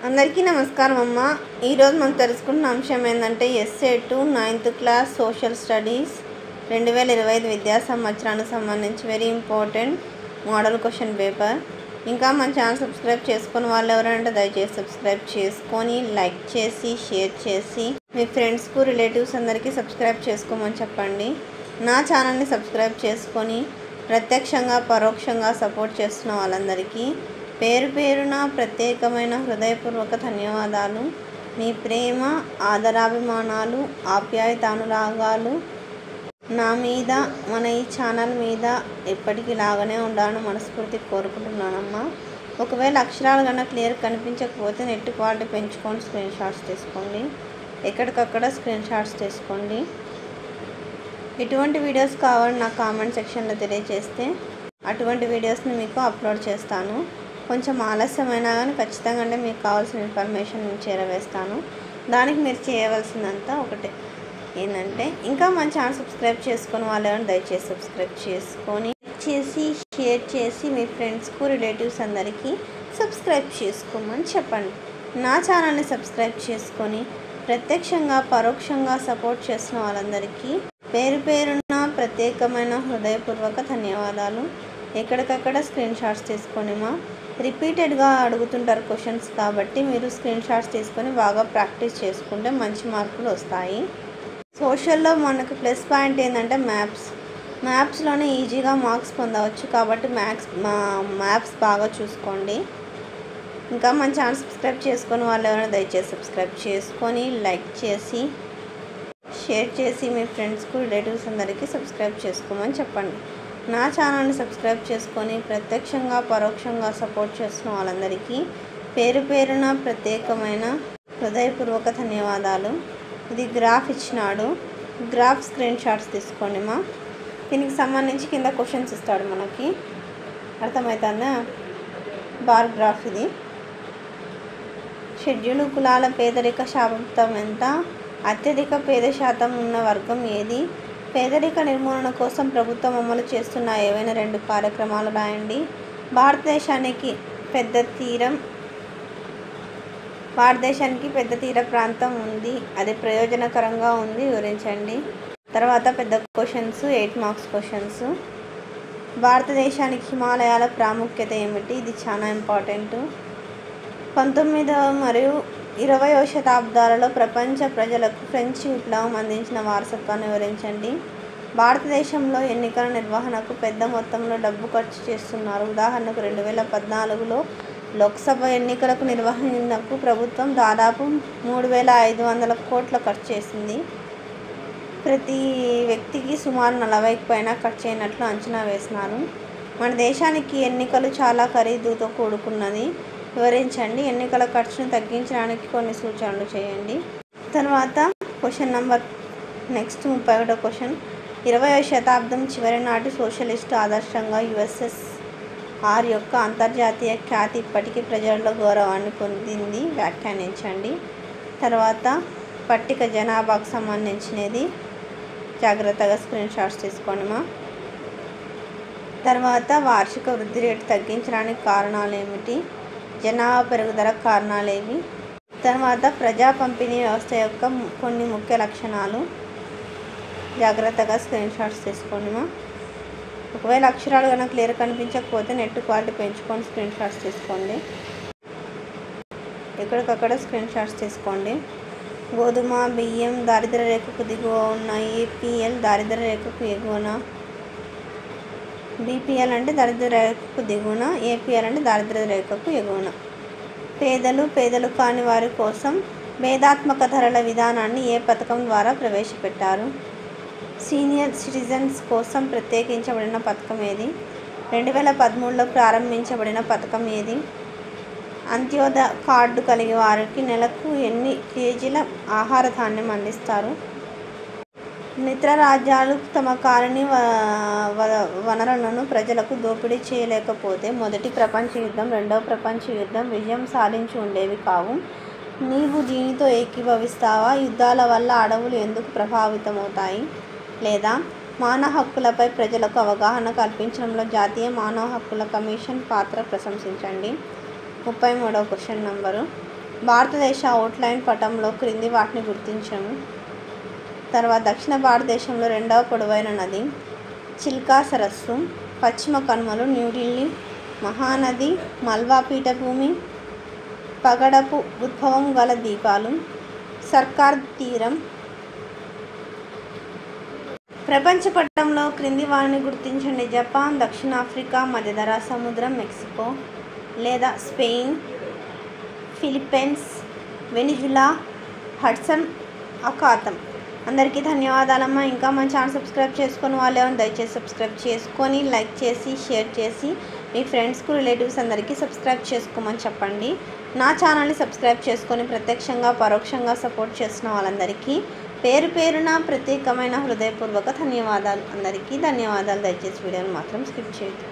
అందరికీ నమస్కారం అమ్మ. ఈరోజు మనం తెలుసుకుంటున్న అంశం ఏంటంటే SA 2 9th class social studies 2025 విద్యా సంవత్సరానికి సంబంధించి very important model question paper. ఇంకా మన ఛానల్ సబ్స్క్రైబ్ చేసుకుని వాళ్ళు ఎవరంటే దయచేసి సబ్స్క్రైబ్ చేసుకొని లైక్ చేసి షేర్ చేసి మీ ఫ్రెండ్స్కు రిలేటివ్స్ అందరికీ సబ్స్క్రైబ్ చేసుకోమని చెప్పండి. నా ఛానల్ని సబ్స్క్రైబ్ చేసుకొని ప్రత్యక్షంగా పరోక్షంగా సపోర్ట్ చేస్తున్న వాళ్ళందరికీ పేరు పేరున ప్రత్యేకమైన హృదయపూర్వక ధన్యవాదాలు. మీ ప్రేమ ఆదరాభిమానాలు ఆప్యాయతానురాగాలు నా మీద మన ఈ ఛానల్ మీద ఎప్పటికీ లాగానే ఉండాలని మనస్ఫూర్తి కోరుకుంటున్నానమ్మా. ఒకవేళ అక్షరాలు కన్నా క్లియర్ కనిపించకపోతే నెట్ క్వాలిటీ పెంచుకొని స్క్రీన్ షాట్స్ తీసుకోండి. ఎక్కడికక్కడ స్క్రీన్ షాట్స్ తీసుకోండి. ఎటువంటి వీడియోస్ కావాలని నాకు కామెంట్ సెక్షన్లో తెలియజేస్తే అటువంటి వీడియోస్ని మీకు అప్లోడ్ చేస్తాను. కొంచెం ఆలస్యమైనా కానీ ఖచ్చితంగా అంటే మీకు కావాల్సిన ఇన్ఫర్మేషన్ నేను చేరవేస్తాను. దానికి మీరు చేయవలసిందంతా ఒకటే ఏంటంటే ఇంకా మన ఛానల్ సబ్స్క్రైబ్ చేసుకొని వాళ్ళు ఎవరైనా దయచేసి సబ్స్క్రైబ్ చేసుకొని షేర్ చేసి మీ ఫ్రెండ్స్కు రిలేటివ్స్ అందరికీ సబ్స్క్రైబ్ చేసుకోమని చెప్పండి. నా ఛానల్ని సబ్స్క్రైబ్ చేసుకొని ప్రత్యక్షంగా పరోక్షంగా సపోర్ట్ చేస్తున్న వాళ్ళందరికీ పేరు పేరున ప్రత్యేకమైన హృదయపూర్వక ధన్యవాదాలు. ఎక్కడికక్కడ స్క్రీన్ షాట్స్ తీసుకోనిమా. రిపీటెడ్గా అడుగుతుంటారు క్వశ్చన్స్ కాబట్టి మీరు స్క్రీన్ షాట్స్ తీసుకొని బాగా ప్రాక్టీస్ చేసుకుంటే మంచి మార్కులు వస్తాయి. సోషల్లో మనకు ప్లస్ పాయింట్ ఏంటంటే మ్యాథ్స్లోనే ఈజీగా మార్క్స్ పొందవచ్చు కాబట్టి మ్యాథ్స్ బాగా చూసుకోండి. ఇంకా మన ఛానల్ సబ్స్క్రైబ్ చేసుకొని వాళ్ళు ఎవరైనా దయచేసి సబ్స్క్రైబ్ చేసుకొని లైక్ చేసి షేర్ చేసి మీ ఫ్రెండ్స్కు రిలేటివ్స్ అందరికీ సబ్స్క్రైబ్ చేసుకోమని చెప్పండి. నా ఛానల్ని సబ్స్క్రైబ్ చేసుకొని ప్రత్యక్షంగా పరోక్షంగా సపోర్ట్ చేస్తున్న వాళ్ళందరికీ పేరు పేరున ప్రత్యేకమైన హృదయపూర్వక ధన్యవాదాలు. ఇది గ్రాఫ్ ఇచ్చినాడు. గ్రాఫ్ స్క్రీన్ షాట్స్ తీసుకోండి మా. దీనికి సంబంధించి కింద క్వశ్చన్స్ ఇస్తాడు మనకి. అర్థమవుతుందా? బార్ గ్రాఫ్ ఇది. షెడ్యూల్ కులాల పేదరిక శాతం ఎంత? అత్యధిక పేద శాతం ఉన్న వర్గం ఏది? పేదరిక నిర్మూలన కోసం ప్రభుత్వం అమలు చేస్తున్న ఏవైనా 2 కార్యక్రమాలు రాయండి. భారతదేశానికి పెద్ద తీర ప్రాంతం ఉంది, అది ప్రయోజనకరంగా ఉంది, వివరించండి. తర్వాత పెద్ద క్వశ్చన్స్ 8 మార్క్స్ క్వశ్చన్స్. భారతదేశానికి హిమాలయాల ప్రాముఖ్యత ఏమిటి? ఇది చాలా ఇంపార్టెంట్. 19వ మరియు 20వ శతాబ్దాలలో ప్రపంచ ప్రజలకు ఫ్రెంచ్ విప్లవం అందించిన వారసత్వాన్ని వివరించండి. భారతదేశంలో ఎన్నికల నిర్వహణకు పెద్ద మొత్తంలో డబ్బు ఖర్చు చేస్తున్నారు. ఉదాహరణకు 2014లో లోక్సభ ఎన్నికలకు నిర్వహణకు ప్రభుత్వం దాదాపు 3,500 కోట్ల ఖర్చు చేసింది. ప్రతి వ్యక్తికి సుమారు 40కి పైన ఖర్చు అయినట్లు అంచనా వేసినారు. మన దేశానికి ఎన్నికలు చాలా ఖరీదుతో కూడుకున్నది, వివరించండి. ఎన్నికల ఖర్చును తగ్గించడానికి కొన్ని సూచనలు చేయండి. తర్వాత క్వశ్చన్ నెంబర్ నెక్స్ట్ 31వ క్వశ్చన్. 20వ శతాబ్దం చివరి నాటి సోషలిస్టు ఆదర్శంగా యుఎస్ఎస్ఆర్ యొక్క అంతర్జాతీయ ఖ్యాతి ఇప్పటికీ ప్రజల్లో గౌరవాన్ని పొందింది, వ్యాఖ్యానించండి. తర్వాత పట్టిక జనాభాకు సంబంధించినది, జాగ్రత్తగా స్క్రీన్ షాట్స్ తీసుకోండి మా. తర్వాత వార్షిక వృద్ధి రేటు తగ్గించడానికి కారణాలు ఏమిటి? జనాభా పెరుగుదల కారణాలేవి? తర్వాత ప్రజా పంపిణీ వ్యవస్థ యొక్క కొన్ని ముఖ్య లక్షణాలు, జాగ్రత్తగా స్క్రీన్ షాట్స్ తీసుకోండి మా. ఒకవేళ అక్షరాలు కనుక క్లియర్ కనిపించకపోతే నెట్ క్వాలిటీ పెంచుకొని స్క్రీన్ షాట్స్ తీసుకోండి. ఎక్కడికక్కడ స్క్రీన్ షాట్స్ తీసుకోండి. గోధుమ బియ్యం దారిద్ర్య రేఖకు దిగువ ఉన్న ఏపీఎల్ దారిద్ర్య రేఖకు ఎగువన, బీపీఎల్ అంటే దారిద్ర్య రేఖకు దిగువన, ఏపీఎల్ అంటే దారిద్ర్య రేఖకు ఎగువన. పేదలు కాని వారి కోసం భేదాత్మక ధరల విధానాన్ని ఏ పథకం ద్వారా ప్రవేశపెట్టారు? సీనియర్ సిటిజన్స్ కోసం ప్రత్యేకించబడిన పథకం ఏది? 2013లో ప్రారంభించబడిన పథకం ఏది? అంత్యోదయ కార్డు కలిగి వారికి నెలకు ఎన్ని కేజీల ఆహార ధాన్యం అందిస్తారు? మిత్ర రాజ్యాలు తమ కాలనీ వనరులను ప్రజలకు దోపిడీ చేయలేకపోతే మొదటి ప్రపంచ యుద్ధం, రెండవ ప్రపంచ యుద్ధం విజయం సాధించి ఉండేవి కావు. నీవు దీనితో ఏకీభవిస్తావా? యుద్ధాల వల్ల అడవులు ఎందుకు ప్రభావితమవుతాయి? లేదా మానవ హక్కులపై ప్రజలకు అవగాహన కల్పించడంలో జాతీయ మానవ హక్కుల కమిషన్ పాత్ర ప్రశంసించండి. 33వ క్వశ్చన్ నంబరు. భారతదేశ అవుట్లైన్ పటంలో క్రింది వాటిని గుర్తించాము. తర్వాత దక్షిణ భారతదేశంలో రెండవ పొడవైన నది చిల్కా సరస్సు. పశ్చిమ కనుమలు న్యూఢిల్లీ. మహానది మల్వా పీఠభూమి. పగడపు ఉద్భవం గల ద్వీపాలు సర్కార్ తీరం. ప్రపంచ పటంలో క్రింది వారిని గుర్తించండి. జపాన్, దక్షిణాఫ్రికా, మధ్యధరా సముద్రం, మెక్సికో లేదా స్పెయిన్, ఫిలిప్పీన్స్, వెనిజులా, హడ్సన్ అఖాతం. అందరికీ ధన్యవాదాలమ్మా. ఇంకా మన ఛానల్ సబ్స్క్రైబ్ చేసుకొని వాళ్ళు దయచేసి సబ్స్క్రైబ్ చేసుకొని లైక్ చేసి షేర్ చేసి మీ ఫ్రెండ్స్కు రిలేటివ్స్ అందరికీ సబ్స్క్రైబ్ చేసుకోమని చెప్పండి. నా ఛానల్ని సబ్స్క్రైబ్ చేసుకొని ప్రత్యక్షంగా పరోక్షంగా సపోర్ట్ చేసిన వాళ్ళందరికీ పేరు పేరున ప్రత్యేకమైన హృదయపూర్వక ధన్యవాదాలు. అందరికీ ధన్యవాదాలు. దయచేసి వీడియోని మాత్రం స్కిప్ చేయొద్దు.